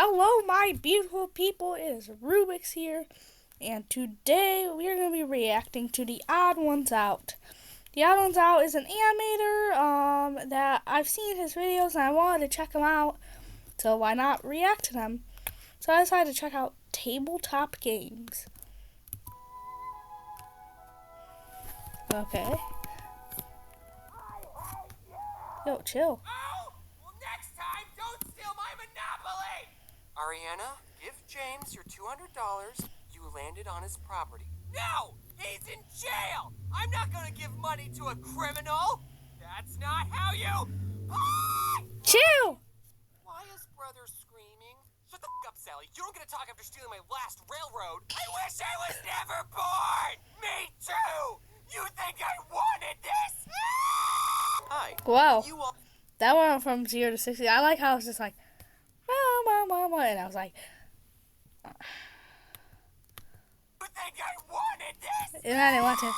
Hello, my beautiful people. It is Rubik's here, and today we are going to be reacting to the Odd1sOut. The Odd1sOut is an animator that I've seen his videos and I wanted to check him out, so why not react to them? So I decided to check out tabletop games. Okay. Yo, chill. Oh! Well, next time, don't steal my Monopoly! Ariana, give James your $200. You landed on his property. No! He's in jail! I'm not gonna give money to a criminal! That's not how you... Chill! Why is brother screaming? Shut the f*** up, Sally. You don't get to talk after stealing my last railroad. I wish I was never born! Me too! You think I wanted this? Hi. Wow. You all... That went from 0 to 60. I like how it's just like, mama, and I was like, You think I wanted this? and then it went to,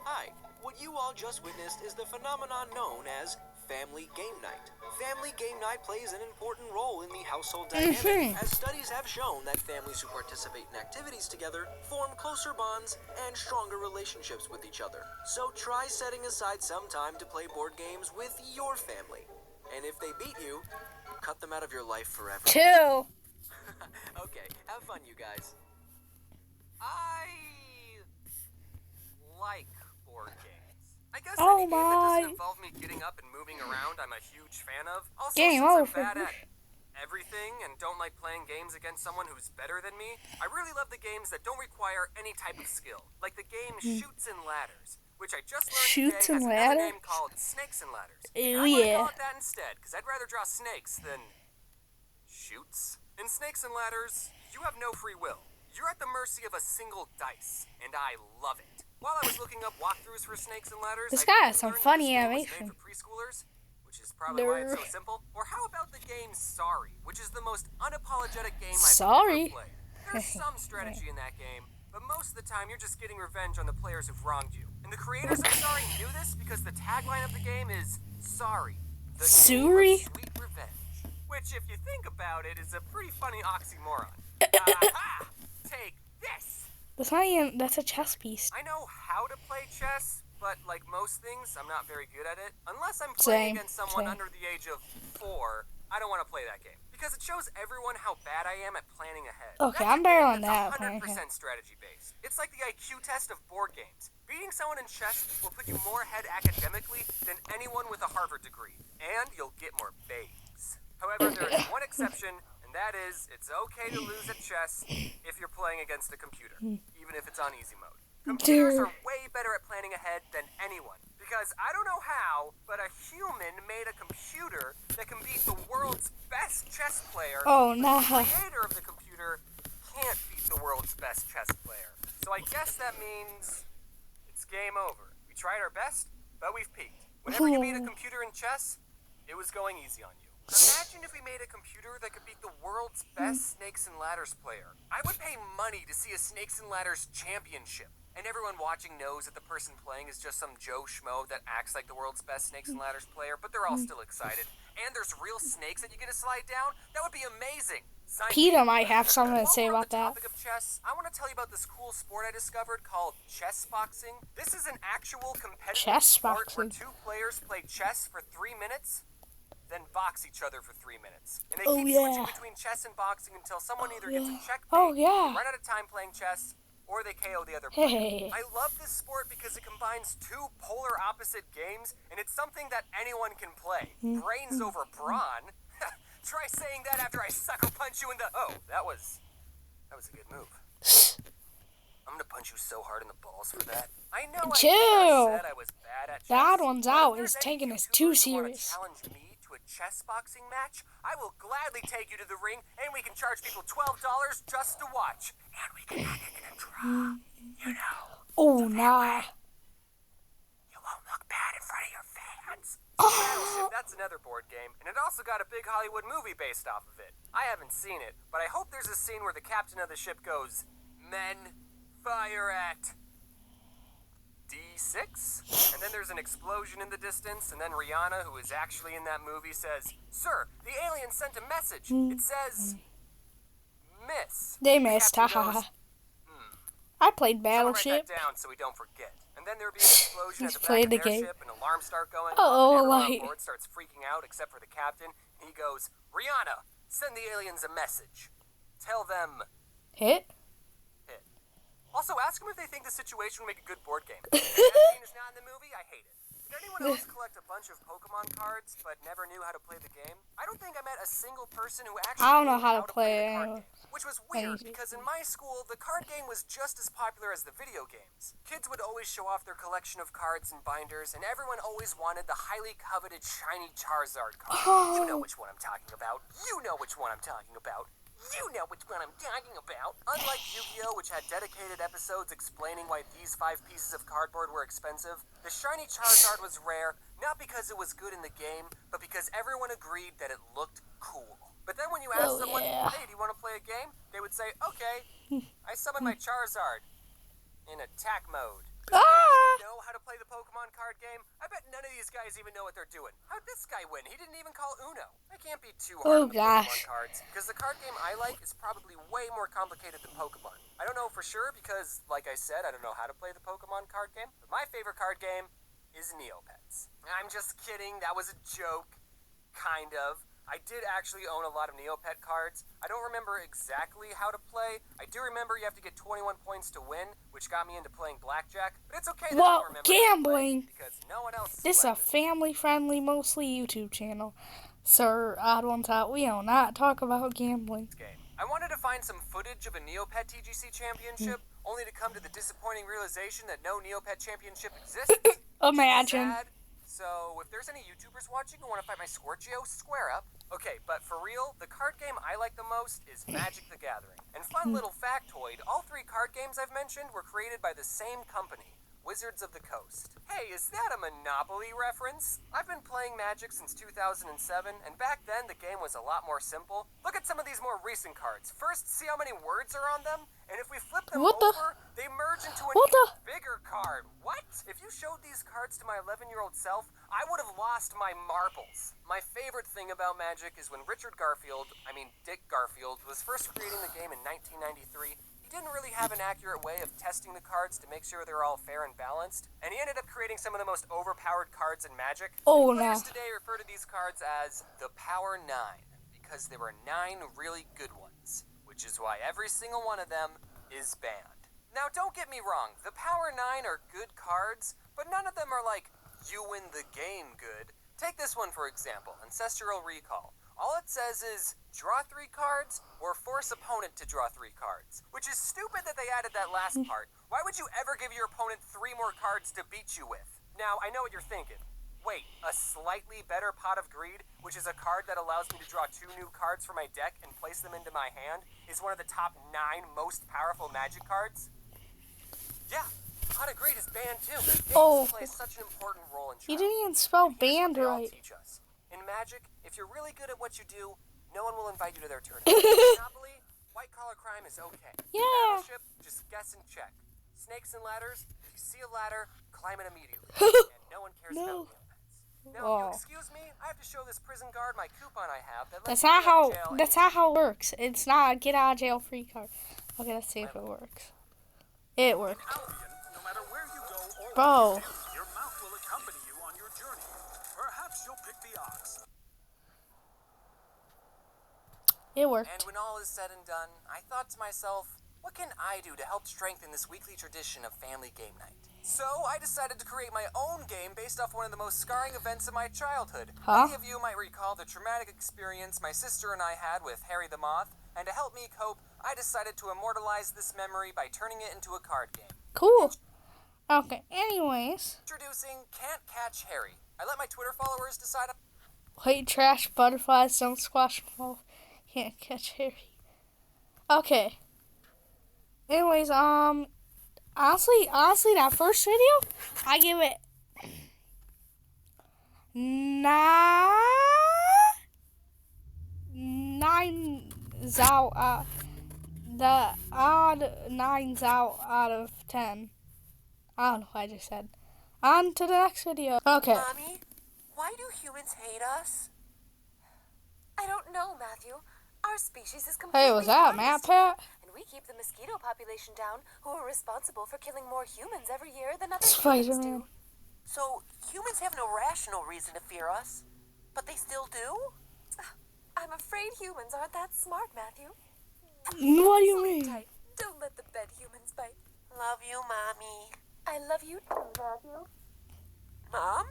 Hi, what you all just witnessed is the phenomenon known as family game night. Family game night plays an important role in the household dynamic, as studies have shown that families who participate in activities together form closer bonds and stronger relationships with each other. So try setting aside some time to play board games with your family. And if they beat you, cut them out of your life forever. chill. Okay, have fun, you guys. I like board games. I guess Oh any game that my. doesn't involve me getting up and moving around, I'm a huge fan of. Also, Game since I'm over. bad at everything and don't like playing games against someone who's better than me, I really love the games that don't require any type of skill, like the game Shoots and Ladders, which I just learned Shoots today and has another Ladders? name called Snakes and Ladders. Ew, And I want to yeah. call it that instead, because I'd rather draw snakes than shoots. In Snakes and Ladders, you have no free will. You're at the mercy of a single dice, and I love it. While I was looking up walkthroughs for Snakes and Ladders, This I guy quickly has some learned funny that this game was animation. made for preschoolers, which is probably why it's so Nerd. simple. Or how about the game Sorry, which is the most unapologetic game Sorry? I've ever played. There's some strategy in that game, but most of the time you're just getting revenge on the players who've wronged you. And the creators of Sorry knew this because the tagline of the game is Sorry, the Sorry? game of sweet revenge. Which, if you think about it, is a pretty funny oxymoron. Aha! Take this! That's not even, that's a chess piece. I know how to play chess, but like most things, I'm not very good at it. Unless I'm Same, playing against someone same. under the age of 4, I don't want to play that game. Because it shows everyone how bad I am at planning ahead. Okay, That's I'm a better game on that's that. 100% strategy based. It's like the IQ test of board games. Beating someone in chess will put you more ahead academically than anyone with a Harvard degree. And you'll get more babes. However, there is one exception, and that is, it's okay to lose at chess if you're playing against a computer, even if it's on easy mode. Computers are way better at planning ahead than anyone, because I don't know how, but a human made a computer that can beat the world's best chess player. Oh, but nah. the creator of the computer can't beat the world's best chess player. So I guess that means it's game over. We tried our best, but we've peaked. Whenever you beat a computer in chess, it was going easy on you. Imagine if we made a computer that could beat the world's best Snakes and Ladders player. I would pay money to see a Snakes and Ladders championship. And everyone watching knows that the person playing is just some Joe Schmo that acts like the world's best Snakes and Ladders player, but they're all still excited. And there's real snakes that you get to slide down? That would be amazing! Sign me PETA up. might have something to While say we're on about that. the topic of chess, I want to tell you about this cool sport I discovered called chess boxing. This is an actual competitive Chess sport where boxing. 2 players play chess for 3 minutes, then box each other for 3 minutes. And they Oh, keep yeah. switching between chess and boxing until someone either gets a checkmate, Oh, yeah. run out of time playing chess, or they KO the other Hey. player. I love this sport because it combines 2 polar opposite games, and it's something that anyone can play. Brains over brawn. Try saying that after I sucker punch you in the... Oh, that was a good move. I'm gonna punch you so hard in the balls for that. I know I Chill. said I was bad at chess. The Odd1sOut But if is there's taking any this too YouTubers who wanna serious. challenge me to a chess boxing match, I will gladly take you to the ring, and we can charge people $12 just to watch. And we can end it in a draw. You know, Oh, nah. you won't look bad in front of your fans. Battleship, that's another board game, and it also got a big Hollywood movie based off of it. I haven't seen it, but I hope there's a scene where the captain of the ship goes, "Men, fire at D6?" And then there's an explosion in the distance, and then Rihanna, who is actually in that movie, says, "Sir, the alien sent a message. It says, miss. They The missed, captain haha. goes, I played Someone write Battleship. that down so we don't forget. And then there would be an explosion at He's the back played of the their game. ship, and alarms start going Oh, off, and everyone like- on board starts freaking out except for the captain. He goes, Rihanna, send the aliens a message. Tell them Hit? hit. Also, ask them if they think the situation would make a good board game. If that scene is not in the movie, I hate it. Did anyone else collect a bunch of Pokemon cards but never knew how to play the game? I don't think I met a single person who actually I don't know knew how to play the card it. game. Which was weird, Anything. because in my school, the card game was just as popular as the video games. Kids would always show off their collection of cards and binders, and everyone always wanted the highly coveted shiny Charizard card. You know which one I'm talking about. You know which one I'm talking about. You know which one I'm talking about. Unlike Yu-Gi-Oh!, which had dedicated episodes explaining why these 5 pieces of cardboard were expensive, the shiny Charizard was rare, not because it was good in the game, but because everyone agreed that it looked cool. But then when you asked someone, hey, do you want to play a game? They would say, okay, I summon my Charizard in attack mode. Does anyone even know how to play the Pokemon card game? I bet none of these guys even know what they're doing. How'd this guy win? He didn't even call Uno. I can't be too hard on the Pokemon cards, because the card game I like is probably way more complicated than Pokemon. I don't know for sure because, like I said, I don't know how to play the Pokemon card game, but my favorite card game is Neopets. I'm just kidding, that was a joke. Kind of. I did actually own a lot of Neopet cards. I don't remember exactly how to play. I do remember you have to get 21 points to win, which got me into playing blackjack. But it's okay that I don't remember gambling. because no one else. This is a family-friendly, mostly YouTube channel. Sir, Odd1sOut, we will not talk about gambling. Game. I wanted to find some footage of a Neopet TGC championship, only to come to the disappointing realization that no Neopet championship exists. Imagine. Sad. So, if there's any YouTubers watching who want to fight my Scorchio, square up. Okay, but for real, the card game I like the most is Magic the Gathering. And fun little factoid, all 3 card games I've mentioned were created by the same company, Wizards of the Coast. Hey, is that a Monopoly reference? I've been playing Magic since 2007, and back then the game was a lot more simple. Look at some of these more recent cards. First, see how many words are on them? And if we flip them over, they merge into an even bigger card. What? If you showed these cards to my 11-year-old self, I would have lost my marbles. My favorite thing about Magic is when Dick Garfield, was first creating the game in 1993, he didn't really have an accurate way of testing the cards to make sure they're all fair and balanced, and he ended up creating some of the most overpowered cards in Magic. Players today refer to these cards as the Power 9, because there were 9 really good ones, which is why every single one of them is banned. Now, don't get me wrong, the Power 9 are good cards, but none of them are like, you win the game good. Take this one for example, Ancestral Recall. All it says is, draw 3 cards, or force opponent to draw 3 cards. Which is stupid that they added that last part. Why would you ever give your opponent 3 more cards to beat you with? Now, I know what you're thinking. Wait, a slightly better Pot of Greed, which is a card that allows me to draw 2 new cards from my deck and place them into my hand, is one of the top 9 most powerful Magic cards? Yeah, Pot of Greed is banned too. Games play such an important role in childhood. You didn't even spell banned right. Teach us. In Magic, if you're really good at what you do, no one will invite you to their tournament. Monopoly, white collar crime is okay. Yeah. Battleship, just guess and check. Snakes and ladders, if you see a ladder, climb it immediately. And no one cares about Neopets. Now, if you excuse me, I have to show this prison guard my coupon I have that lets me out of jail. That's not how it works. It's not a get out of jail free card. Okay, let's see if it works. It worked. No matter where you go or Bro. your mouth will accompany you on your journey. Perhaps you'll pick the ox. It worked. And when all is said and done, I thought to myself, what can I do to help strengthen this weekly tradition of family game night? So I decided to create my own game based off one of the most scarring events of my childhood. Many of you might recall the traumatic experience my sister and I had with Harry the Moth, and to help me cope, I decided to immortalize this memory by turning it into a card game. Cool. Okay, anyways. Introducing Can't Catch Harry. I let my Twitter followers decide. White trash butterflies don't squash them. Can't catch Harry. Okay. Anyways, honestly, that first video, I give it 9's out. The odd 9's out of 10. I don't know what I just said. On to the next video. Okay. Mommy, why do humans hate us? I don't know, Matthew. Our Our species is completely Hey, was that harmless Matt to them, Pat? and we keep the mosquito population down, who are responsible for killing more humans every year than other humans Spider-Man. do. So, humans have no rational reason to fear us, but they still do? I'm afraid humans aren't that smart, Matthew. What do you Sleep mean? tight. Don't let the bed humans bite. Love you, Mommy. I love you too, Matthew. Mom?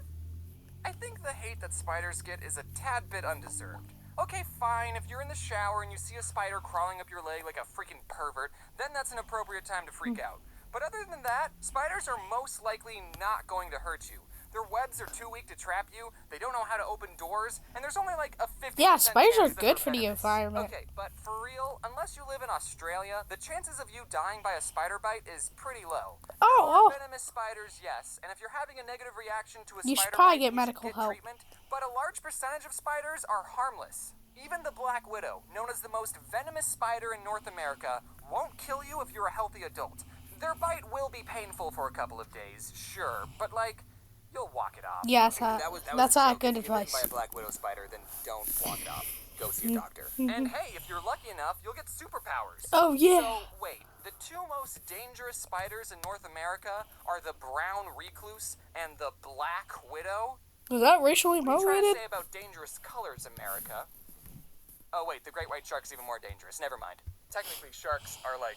I think the hate that spiders get is a tad bit undeserved. Okay, fine, if you're in the shower and you see a spider crawling up your leg like a freaking pervert, then that's an appropriate time to freak out. But other than that, spiders are most likely not going to hurt you. Their webs are too weak to trap you, they don't know how to open doors, and there's only like a 50% Yeah, spiders are chance that good they're for the venomous. environment. Okay, but for real, unless you live in Australia, the chances of you dying by a spider bite is pretty low. Oh. Venomous spiders, yes, and if you're having a negative reaction to a You should spider probably bite, get you should medical get help. treatment, but a large percentage of spiders are harmless. Even the black widow, known as the most venomous spider in North America, won't kill you if you're a healthy adult. Their bite will be painful for a couple of days, sure, but like, you'll walk it off. Yes, That was that's a not joke. good If you get bitten advice. by a black widow spider, then don't walk it off. Go see a doctor. And hey, if you're lucky enough, you'll get superpowers. Oh, yeah. So wait, the two most dangerous spiders in North America are the brown recluse and the black widow. Was that racially What are you trying to motivated? say about dangerous colors, America? Oh wait, the great white shark's even more dangerous. Never mind. Technically, sharks are like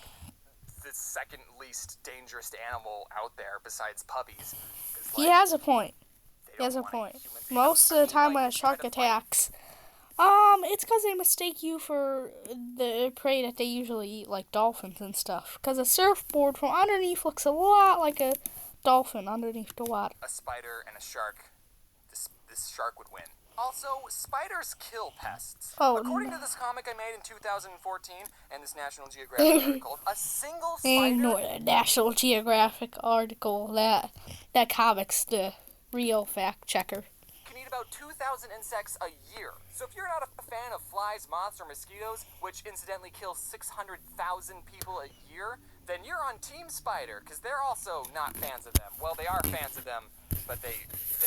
the second least dangerous animal out there besides puppies. 'Cause, He like, has a point. they He has don't a want point. human- Most of I the mean, time like, when a shark try to fight- attacks, it's because they mistake you for the prey that they usually eat, like dolphins and stuff. Because a surfboard from underneath looks a lot like a dolphin underneath the water. A spider and a shark, this shark would win. Also, spiders kill pests. Oh, According no. to this comic I made in 2014 and this National Geographic article, a single spider... Ignore the National Geographic article. That comic's the real fact checker. can eat about 2,000 insects a year. So if you're not a fan of flies, moths, or mosquitoes, which incidentally kill 600,000 people a year, then you're on Team Spider, because they're also not fans of them. Well, they are fans of them, but they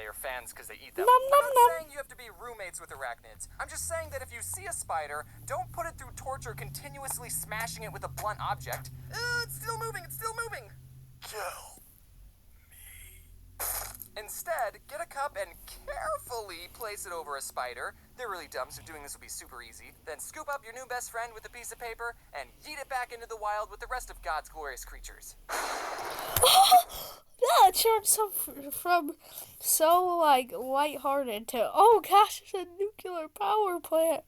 are fans because they eat them. Nom, nom, I'm nom. not saying you have to be roommates with arachnids. I'm just saying that if you see a spider, don't put it through torture continuously smashing it with a blunt object. It's still moving, it's still moving. Kill. Instead, get a cup and carefully place it over a spider. They're really dumb, so doing this will be super easy. Then scoop up your new best friend with a piece of paper and yeet it back into the wild with the rest of God's glorious creatures. That turned from so like lighthearted to oh gosh, it's a nuclear power plant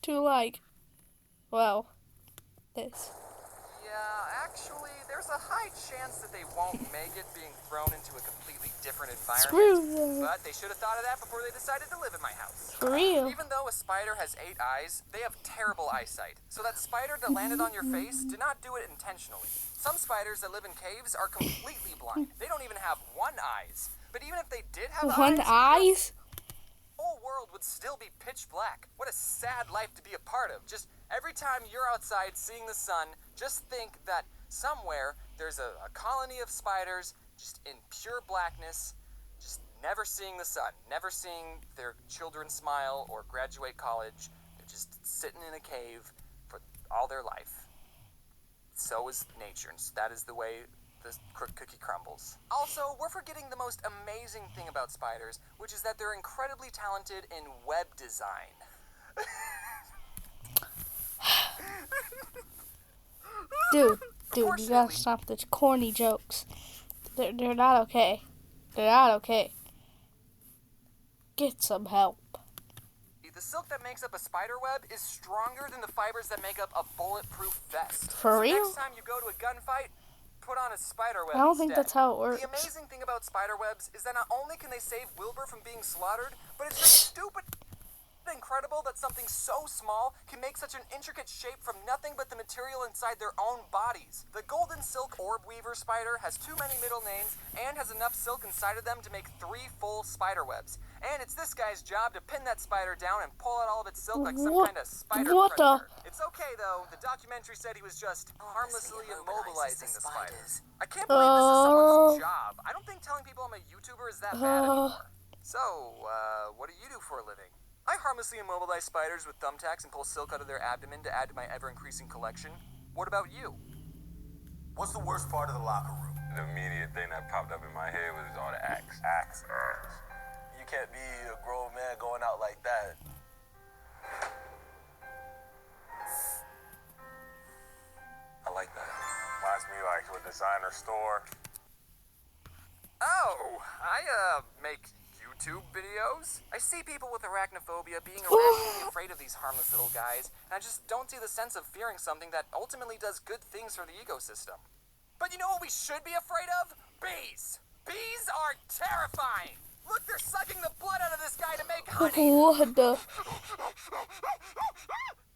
to like, well, this. Yeah, actually, there's a high chance that they won't make it being thrown into a completely different environment. Screw them. But they should have thought of that before they decided to live in my house. For real. Even though a spider has 8 eyes, they have terrible eyesight. So that spider that landed on your face did not do it intentionally. Some spiders that live in caves are completely blind. They don't even have 1 eyes. But even if they did have One eyes? the whole world would still be pitch black. What a sad life to be a part of. Just every time you're outside seeing the sun, just think that somewhere there's a colony of spiders just in pure blackness, just never seeing the sun, never seeing their children smile or graduate college. They're just sitting in a cave for all their life. So is nature, and that is the way the cookie crumbles. Also, we're forgetting the most amazing thing about spiders, which is that they're incredibly talented in web design. Dude, you gotta stop the corny jokes. They're not okay. They're not okay. Get some help. The silk that makes up a spider web is stronger than the fibers that make up a bulletproof vest. For so real? Next time you go to a gunfight, put on a spider web I don't think instead. that's how it works. The amazing thing about spider webs is that not only can they save Wilbur from being slaughtered, but it's just stupid incredible that something so small can make such an intricate shape from nothing but the material inside their own bodies. The golden silk orb weaver spider has too many middle names and has enough silk inside of them to make 3 full spider webs. And it's this guy's job to pin that spider down and pull out all of its silk like some kind of spider What predator. It's okay though, the documentary said he was just harmlessly immobilizing the spiders. I can't believe this is someone's job. I don't think telling people I'm a YouTuber is that bad anymore. So, what do you do for a living? I harmlessly immobilize spiders with thumbtacks and pull silk out of their abdomen to add to my ever-increasing collection. What about you? What's the worst part of the locker room? The immediate thing that popped up in my head was all the acts. Acts. You can't be a grown man going out like that. I like that. Reminds me like a designer store. Oh, I make YouTube videos. I see people with arachnophobia being irrationally afraid of these harmless little guys, and I just don't see the sense of fearing something that ultimately does good things for the ecosystem. But you know what we should be afraid of? Bees! Bees are terrifying! Look, they're sucking the blood out of this guy to make honey! What the?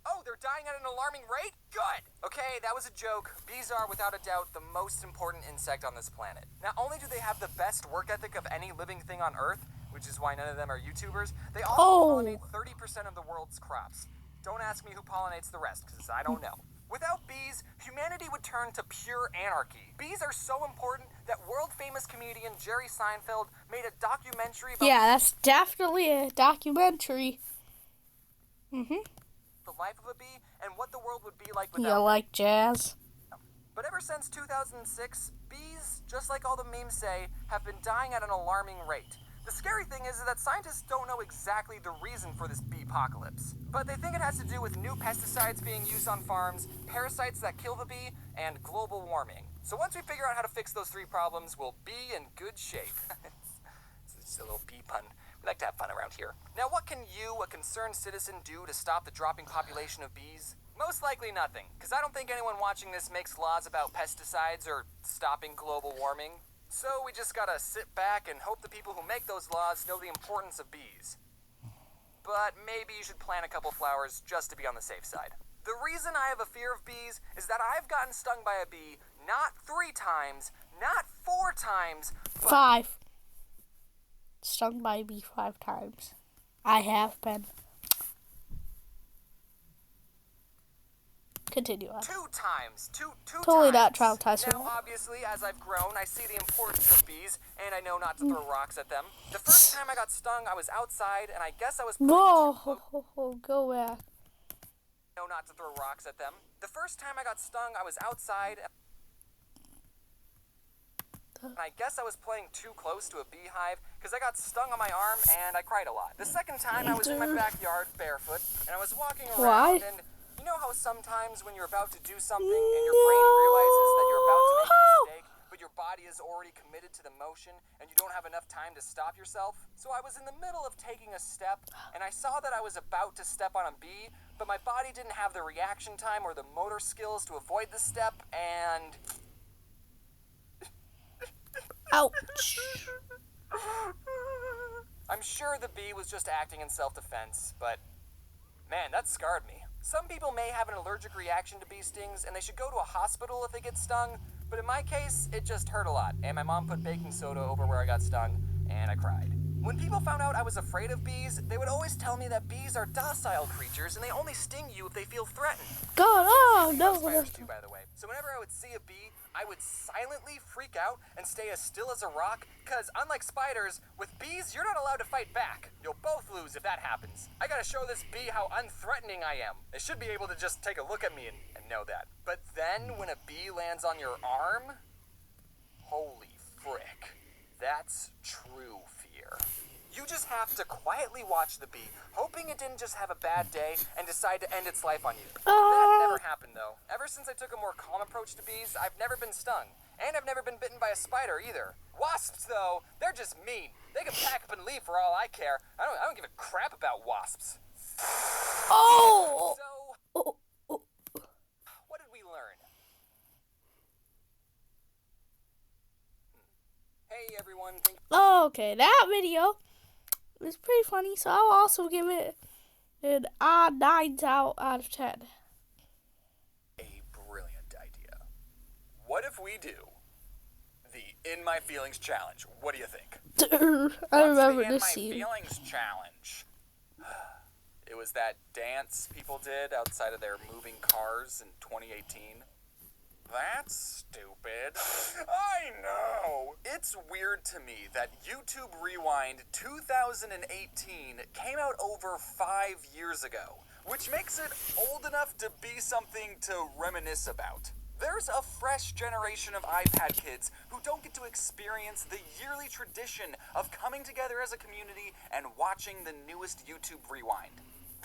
Oh, they're dying at an alarming rate? Good! Okay, that was a joke. Bees are, without a doubt, the most important insect on this planet. Not only do they have the best work ethic of any living thing on Earth, which is why none of them are YouTubers, they also pollinate 30% of the world's crops. Don't ask me who pollinates the rest, because I don't know. Without bees, humanity would turn to pure anarchy. Bees are so important that world-famous comedian Jerry Seinfeld made a documentary about Yeah, that's definitely a documentary. the life of a bee and what the world would be like You without them. like jazz? But ever since 2006, bees, just like all the memes say, have been dying at an alarming rate. The scary thing is that scientists don't know exactly the reason for this bee apocalypse, but they think it has to do with new pesticides being used on farms, parasites that kill the bee, and global warming. So once we figure out how to fix those three problems, we'll be in good shape. It's just a little bee pun. We like to have fun around here. Now, what can you, a concerned citizen, do to stop the dropping population of bees? Most likely nothing, because I don't think anyone watching this makes laws about pesticides or stopping global warming. So we just gotta sit back and hope the people who make those laws know the importance of bees. But maybe you should plant a couple flowers just to be on the safe side. The reason I have a fear of bees is that I've gotten stung by a bee not 3 times, not 4 times, but 5. Stung by a bee 5 times. I have been. Continue on. 2 times. Two Totally not times. traumatized. Now, obviously, as I've grown, I see the importance of bees, and I know not to throw rocks at them. The first time I got stung, I was outside, and I guess I was playing too close. Whoa, go back. Know not to throw rocks at them. The first time I got stung, I was outside, and I guess I was playing too close to a beehive because I got stung on my arm and I cried a lot. The second time I was in my backyard barefoot and I was walking around and you know how sometimes when you're about to do something and your brain realizes that you're about to make a mistake, but your body is already committed to the motion and you don't have enough time to stop yourself? So I was in the middle of taking a step and I saw that I was about to step on a bee, but my body didn't have the reaction time or the motor skills to avoid the step and... Ouch. I'm sure the bee was just acting in self-defense, but man, that scarred me. Some people may have an allergic reaction to bee stings, and they should go to a hospital if they get stung, but in my case, it just hurt a lot, and my mom put baking soda over where I got stung, and I cried. When people found out I was afraid of bees, they would always tell me that bees are docile creatures, and they only sting you if they feel threatened. God, oh About no. spiders too, by the way. So whenever I would see a bee, I would silently freak out and stay as still as a rock, because unlike spiders, with bees, you're not allowed to fight back. You'll both lose if that happens. I gotta show this bee how unthreatening I am. They should be able to just take a look at me and know that. But then, when a bee lands on your arm, holy frick, that's true fear. You just have to quietly watch the bee, hoping it didn't just have a bad day and decide to end its life on you. That never happened, though. Ever since I took a more calm approach to bees, I've never been stung. And I've never been bitten by a spider, either. Wasps, though, they're just mean. They can pack up and leave for all I care. I don't give a crap about wasps. Oh. So, what did we learn? Hey, everyone. Okay, that video was pretty funny, so I'll also give it an odd 9 out of 10. A brilliant idea. What if we do the In My Feelings challenge? What do you think? I remember What's the this In scene. My Feelings challenge? It was that dance people did outside of their moving cars in 2018. That's stupid. I know. It's weird to me that YouTube Rewind 2018 came out over 5 years ago, which makes it old enough to be something to reminisce about. There's a fresh generation of iPad kids who don't get to experience the yearly tradition of coming together as a community and watching the newest YouTube Rewind.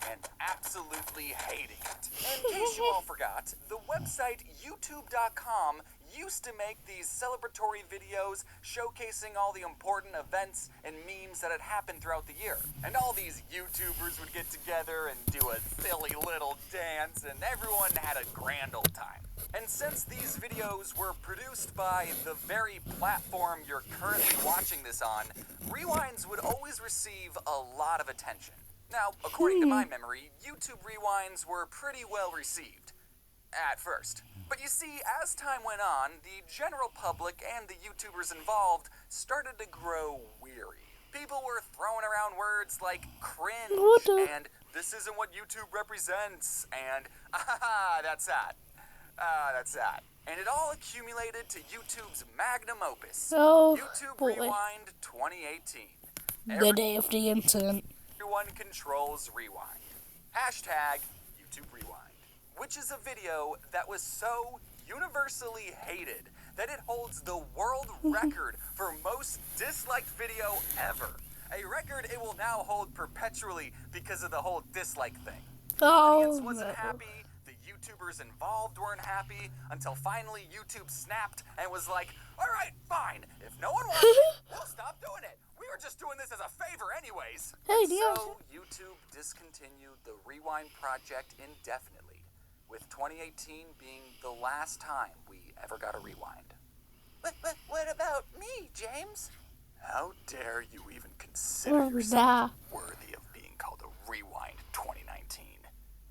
And absolutely hating it. In case you all forgot, the website youtube.com used to make these celebratory videos showcasing all the important events and memes that had happened throughout the year. And all these YouTubers would get together and do a silly little dance, and everyone had a grand old time. And since these videos were produced by the very platform you're currently watching this on, rewinds would always receive a lot of attention. Now, according to my memory, YouTube Rewinds were pretty well received. At first. But you see, as time went on, the general public and the YouTubers involved started to grow weary. People were throwing around words like cringe, and this isn't what YouTube represents, and that's that. That's that. And it all accumulated to YouTube's magnum opus, YouTube Rewind 2018. The day of the incident. Everyone controls rewind. Hashtag YouTube Rewind. Which is a video that was so universally hated that it holds the world record for most disliked video ever. A record it will now hold perpetually because of the whole dislike thing. The audience wasn't happy, the YouTubers involved weren't happy, until finally YouTube snapped and was like, alright, fine, if no one wants it, we'll stop doing it. We were just doing this as a favor anyways. So YouTube discontinued the Rewind project indefinitely, with 2018 being the last time we ever got a rewind. What about me, James? How dare you even consider yourself worthy of being called a Rewind 2019?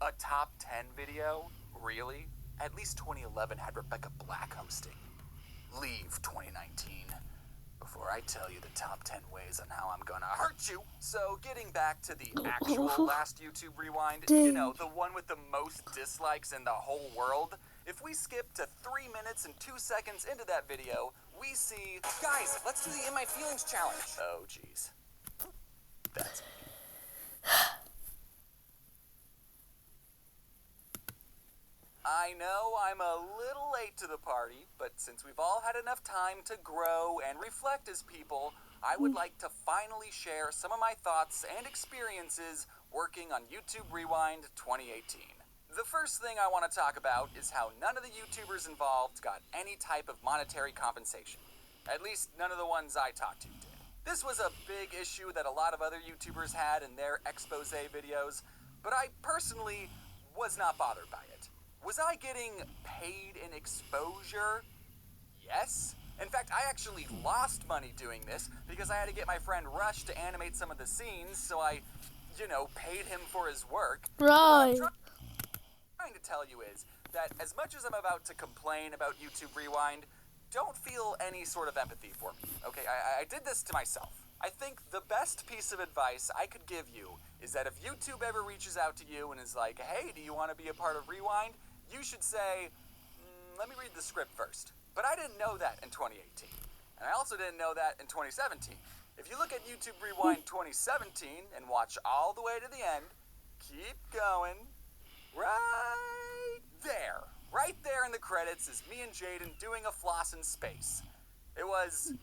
A top 10 video? Really? At least 2011 had Rebecca Black hosting. Leave 2019. Before I tell you the top 10 ways on how I'm gonna hurt you. So getting back to the actual last YouTube Rewind, you know, the one with the most dislikes in the whole world. If we skip to 3 minutes and 2 seconds into that video, we see, guys, let's do the In My Feelings challenge. Oh, jeez. That's me. I know I'm a little late to the party, but since we've all had enough time to grow and reflect as people, I would like to finally share some of my thoughts and experiences working on YouTube Rewind 2018. The first thing I want to talk about is how none of the YouTubers involved got any type of monetary compensation. At least none of the ones I talked to did. This was a big issue that a lot of other YouTubers had in their expose videos, but I personally was not bothered by it. Was I getting paid in exposure? Yes. In fact, I actually lost money doing this because I had to get my friend Rush to animate some of the scenes, so I, paid him for his work. Right. What I'm trying to tell you is that as much as I'm about to complain about YouTube Rewind, don't feel any sort of empathy for me, okay? I did this to myself. I think the best piece of advice I could give you is that if YouTube ever reaches out to you and is like, hey, do you want to be a part of Rewind? You should say, let me read the script first. But I didn't know that in 2018. And I also didn't know that in 2017. If you look at YouTube Rewind 2017 and watch all the way to the end, keep going, right there in the credits is me and Jaden doing a floss in space. It was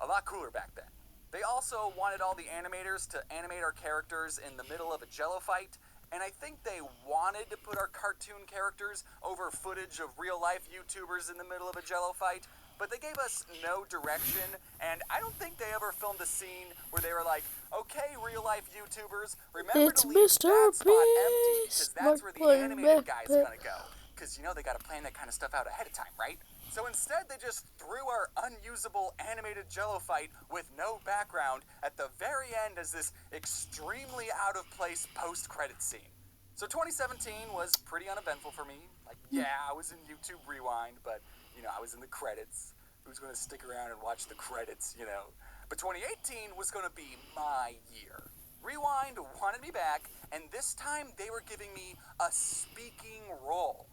a lot cooler back then. They also wanted all the animators to animate our characters in the middle of a Jello fight, and I think they wanted to put our cartoon characters over footage of real-life YouTubers in the middle of a Jello fight, but they gave us no direction, and I don't think they ever filmed a scene where they were like, okay, real-life YouTubers, remember to leave that spot empty, because that's where the animated guy's gonna go. Because, they gotta plan that kind of stuff out ahead of time, right? So instead, they just threw our unusable animated Jello fight with no background at the very end as this extremely out-of-place post-credit scene. So 2017 was pretty uneventful for me. Like, yeah, I was in YouTube Rewind, but, I was in the credits. Who's going to stick around and watch the credits, But 2018 was going to be my year. Rewind wanted me back, and this time they were giving me a speaking role.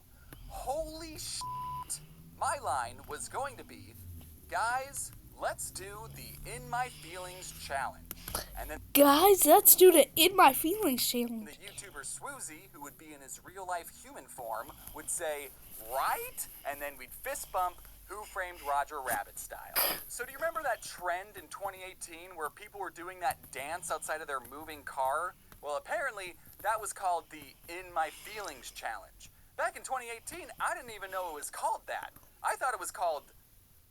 Holy shit! My line was going to be, guys, let's do the In My Feelings challenge. And then Guys, let's do the In My Feelings the challenge. YouTuber Swoozy, who would be in his real-life human form, would say, right? And then we'd fist bump Who Framed Roger Rabbit style. So do you remember that trend in 2018 where people were doing that dance outside of their moving car? Well, apparently that was called the In My Feelings challenge. Back in 2018, I didn't even know it was called that. I thought it was called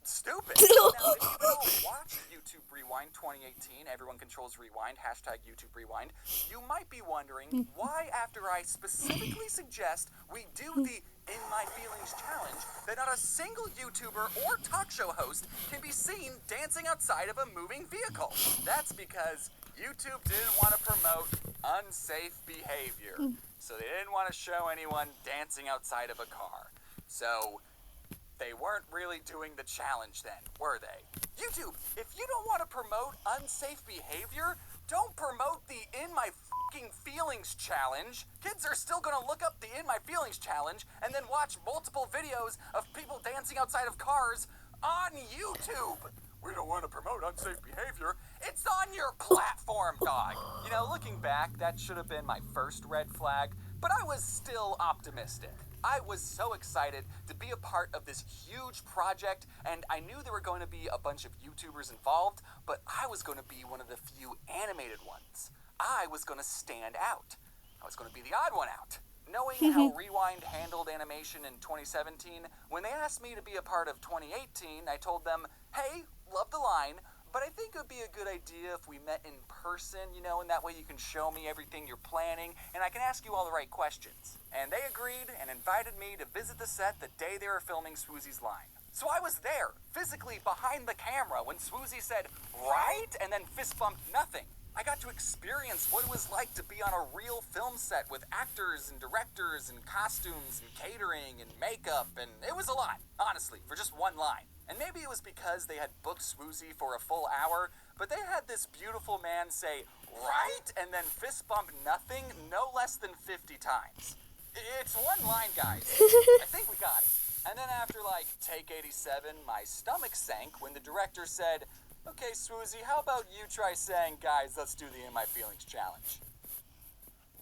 stupid. Now, if you don't watch YouTube Rewind 2018, everyone controls rewind, hashtag YouTube Rewind, you might be wondering why, after I specifically suggest we do the In My Feelings challenge, that not a single YouTuber or talk show host can be seen dancing outside of a moving vehicle. That's because YouTube didn't want to promote unsafe behavior. So they didn't want to show anyone dancing outside of a car. So they weren't really doing the challenge then, were they? YouTube, if you don't want to promote unsafe behavior, don't promote the In My fucking Feelings challenge. Kids are still gonna look up the In My Feelings challenge and then watch multiple videos of people dancing outside of cars on YouTube. We don't want to promote unsafe behavior. It's on your platform, dog. You know, looking back, that should have been my first red flag, but I was still optimistic. I was so excited to be a part of this huge project, and I knew there were going to be a bunch of YouTubers involved, but I was going to be one of the few animated ones. I was going to stand out. I was going to be the odd one out. Knowing how Rewind handled animation in 2017, when they asked me to be a part of 2018, I told them, hey, love the line, but I think it would be a good idea if we met in person, you know, and that way you can show me everything you're planning, and I can ask you all the right questions. And they agreed and invited me to visit the set the day they were filming Swoozy's line. So I was there, physically behind the camera, when Swoozy said, right? And then fist bumped nothing. I got to experience what it was like to be on a real film set with actors and directors and costumes and catering and makeup, and it was a lot, honestly, for just one line. And maybe it was because they had booked Swoozy for a full hour, but they had this beautiful man say, right? And then fist bump nothing no less than 50 times. It's one line, guys. I think we got it. And then after, like, take 87, my stomach sank when the director said, okay, Swoozy, how about you try saying, guys, let's do the In My Feelings challenge?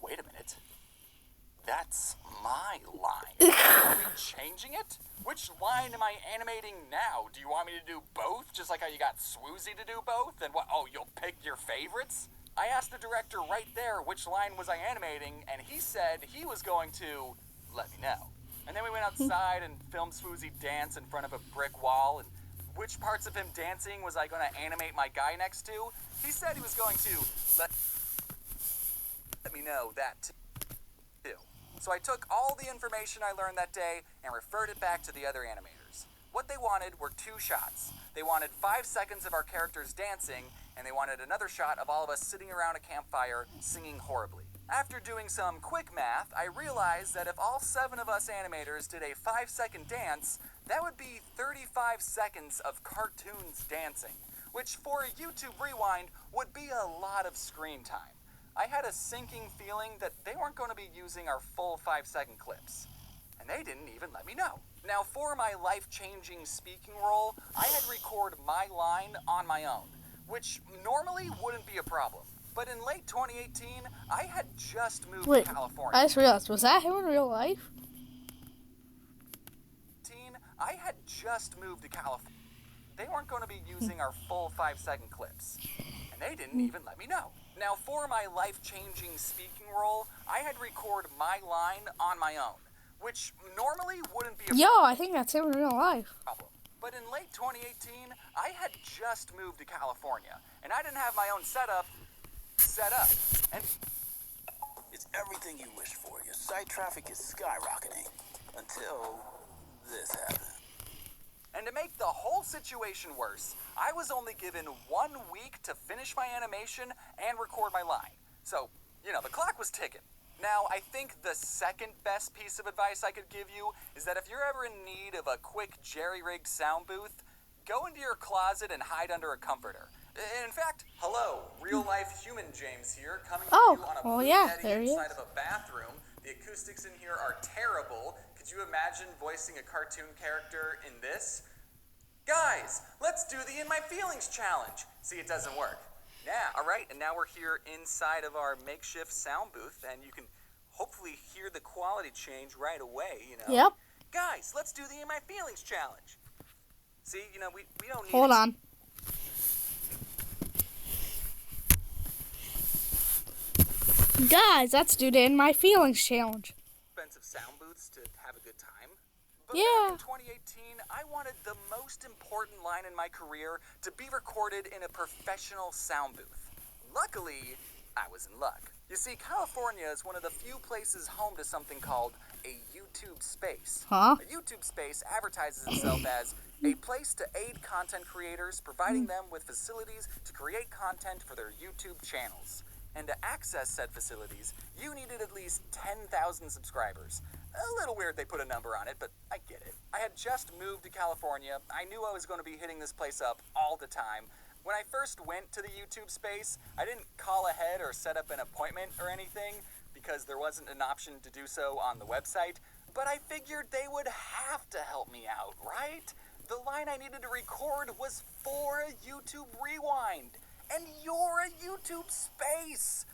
Wait a minute. That's my line. Are we changing it? Which line am I animating now? Do you want me to do both, just like how you got Swoozy to do both? And what, oh, you'll pick your favorites? I asked the director right there which line was I animating, and he said he was going to let me know. And then we went outside and filmed Swoozy dance in front of a brick wall, and which parts of him dancing was I going to animate my guy next to? He said he was going to let me know that too. So I took all the information I learned that day and referred it back to the other animators. What they wanted were 2 shots. They wanted 5 seconds of our characters dancing, and they wanted another shot of all of us sitting around a campfire singing horribly. After doing some quick math, I realized that if all 7 of us animators did a 5-second dance, that would be 35 seconds of cartoons dancing, which for a YouTube Rewind would be a lot of screen time. I had a sinking feeling that they weren't going to be using our full 5-second clips. And they didn't even let me know. Now, for my life-changing speaking role, I had to record my line on my own, which normally wouldn't be a problem. But in late 2018, I had just moved to California. I just realized, was that him in real life? I had just moved to California. They weren't going to be using our full 5-second clips. And they didn't even let me know. Now, for my life-changing speaking role, I had to record my line on my own, which normally wouldn't be a I think that's him in real life. problem. But in late 2018, I had just moved to California, and I didn't have my own setup set up. And It's everything you wish for. Your site traffic is skyrocketing until this happened. And to make the whole situation worse, I was only given 1 week to finish my animation and record my line. So, you know, the clock was ticking. Now, I think the second best piece of advice I could give you is that if you're ever in need of a quick jerry-rigged sound booth, go into your closet and hide under a comforter. In fact, hello, real-life human James here, coming to you on a yeah, heading there he inside is. of a bathroom. The acoustics in here are terrible. Could you imagine voicing a cartoon character in this? Guys, let's do the In My Feelings challenge. See, it doesn't work. Now, all right, and now we're here inside of our makeshift sound booth, and you can hopefully hear the quality change right away, you know? Yep. Guys, let's do the In My Feelings challenge. See, you know, we don't need... Hold on. Guys, let's do the In My Feelings challenge. Expensive sound booths to have a good time. But Yeah. back in 2018, I wanted the most important line in my career to be recorded in a professional sound booth. Luckily, I was in luck. You see, California is one of the few places home to something called a YouTube space. Huh? A YouTube space advertises itself as a place to aid content creators, providing them with facilities to create content for their YouTube channels. And to access said facilities, you needed at least 10,000 subscribers. A little weird they put a number on it, but I get it. I had just moved to California. I knew I was going to be hitting this place up all the time. When I first went to the YouTube space, I didn't call ahead or set up an appointment or anything because there wasn't an option to do so on the website, but I figured they would have to help me out, right? The line I needed to record was for a YouTube Rewind, and you're a YouTube space.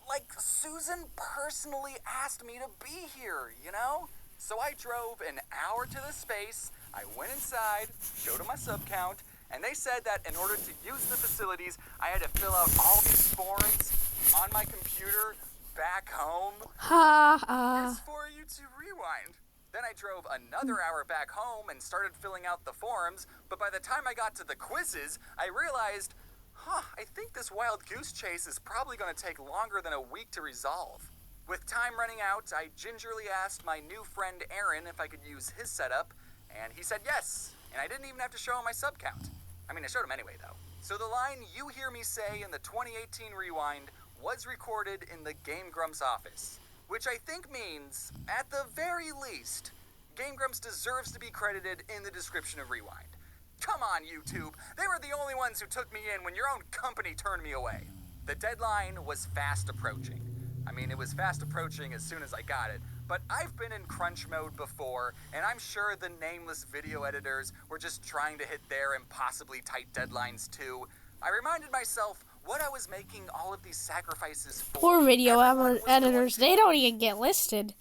Like, Susan personally asked me to be here, you know? So I drove an hour to the space, I went inside, showed them my sub count, and they said that in order to use the facilities, I had to fill out all these forms on my computer back home. Ha It's ha. for you to rewind. Then I drove another hour back home and started filling out the forms, but by the time I got to the quizzes, I realized, I think this wild goose chase is probably going to take longer than a week to resolve. With time running out, I gingerly asked my new friend Aaron if I could use his setup, and he said yes, and I didn't even have to show him my sub count. I mean, I showed him anyway, though. So the line you hear me say in the 2018 Rewind was recorded in the Game Grumps office, which I think means, at the very least, Game Grumps deserves to be credited in the description of Rewind. Come on, YouTube. They were the only ones who took me in when your own company turned me away. The deadline was fast approaching. I mean, it was fast approaching as soon as I got it, but I've been in crunch mode before, and I'm sure the nameless video editors were just trying to hit their impossibly tight deadlines too. I reminded myself what I was making all of these sacrifices for. Poor video Everyone was editors. going They to don't even get listed.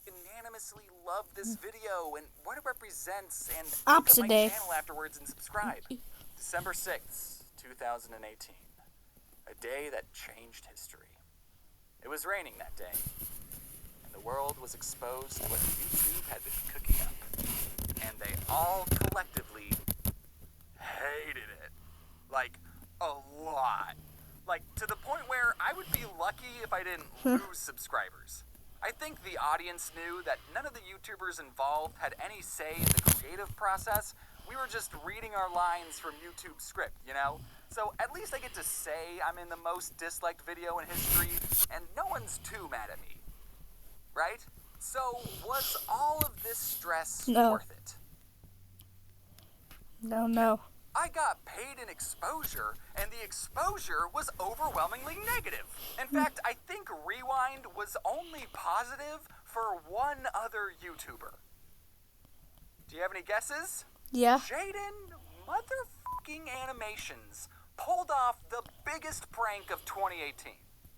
unanimously love this video and what it represents, and look Opposite at my day. channel afterwards and subscribe. December 6th, 2018. A day that changed history. It was raining that day, and the world was exposed to what YouTube had been cooking up. And they all collectively hated it. Like, a lot. Like, to the point where I would be lucky if I didn't lose subscribers. I think the audience knew that none of the YouTubers involved had any say in the creative process. We were just reading our lines from YouTube's script, you know? So at least I get to say I'm in the most disliked video in history, and no one's too mad at me. Right? So, was all of this stress No. worth it? No. I got paid in exposure, and the exposure was overwhelmingly negative. In fact, I think Rewind was only positive for one other YouTuber. Do you have any guesses? Yeah. Jaden motherfucking Animations pulled off the biggest prank of 2018.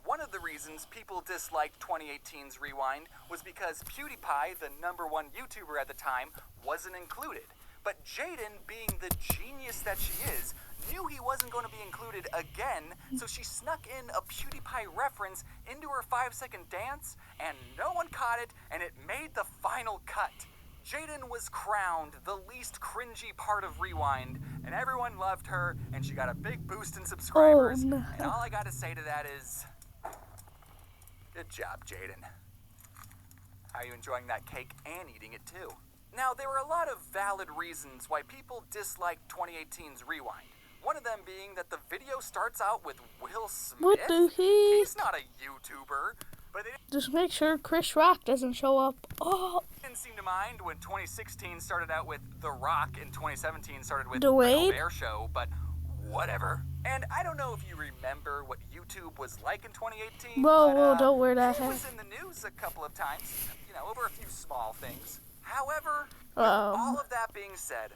One of the reasons people disliked 2018's Rewind was because PewDiePie, the #1 YouTuber at the time, wasn't included. But Jaden, being the genius that she is, knew he wasn't going to be included again, so she snuck in a PewDiePie reference into her 5-second dance, and no one caught it, and it made the final cut. Jaden was crowned the least cringy part of Rewind, and everyone loved her, and she got a big boost in subscribers. Oh, no. And all I gotta say to that is, good job, Jaden. How are you enjoying that cake and eating it too? Now, there were a lot of valid reasons why people disliked 2018's Rewind. One of them being that the video starts out with Will Smith. What the heck? He's not a YouTuber, but they Just make sure Chris Rock doesn't show up. Oh, didn't seem to mind when 2016 started out with The Rock and 2017 started with Dwayne? The Colbert Show, but whatever. And I don't know if you remember what YouTube was like in 2018. Whoa, but, whoa, don't wear that it hat. was in the news a couple of times, you know, over a few small things. However, with all of that being said,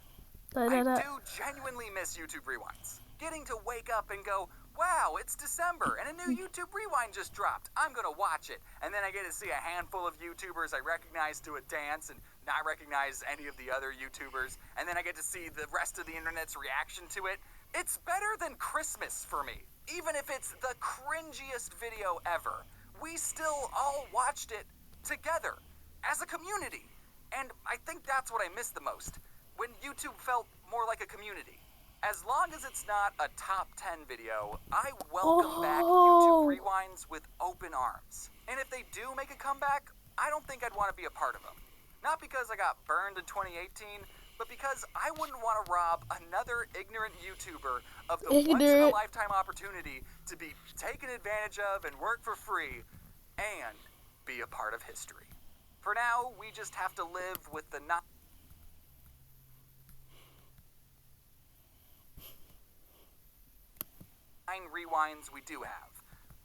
I do genuinely miss YouTube Rewinds. Getting to wake up and go, wow, it's December and a new YouTube Rewind just dropped. I'm gonna watch it. And then I get to see a handful of YouTubers I recognize do a dance and not recognize any of the other YouTubers. And then I get to see the rest of the internet's reaction to it. It's better than Christmas for me. Even if it's the cringiest video ever, we still all watched it together as a community. And I think that's what I miss the most, when YouTube felt more like a community. As long as it's not a top 10 video, I welcome back YouTube Rewinds with open arms. And if they do make a comeback, I don't think I'd want to be a part of them. Not because I got burned in 2018, but because I wouldn't want to rob another ignorant YouTuber of the once-in-a-lifetime opportunity to be taken advantage of and work for free and be a part of history. For now, we just have to live with the not... rewinds we do have.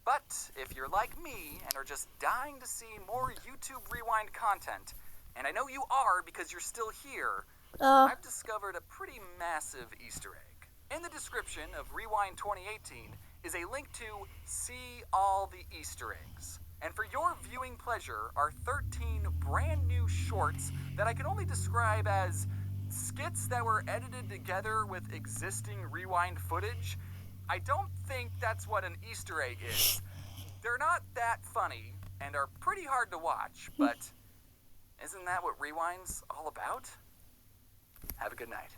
But if you're like me and are just dying to see more YouTube Rewind content, and I know you are because you're still here, I've discovered a pretty massive Easter egg. In the description of Rewind 2018 is a link to See All the Easter Eggs. And for your viewing pleasure are 13 brand new shorts that I can only describe as skits that were edited together with existing Rewind footage. I don't think that's what an Easter egg is. They're not that funny and are pretty hard to watch, but isn't that what Rewind's all about? Have a good night.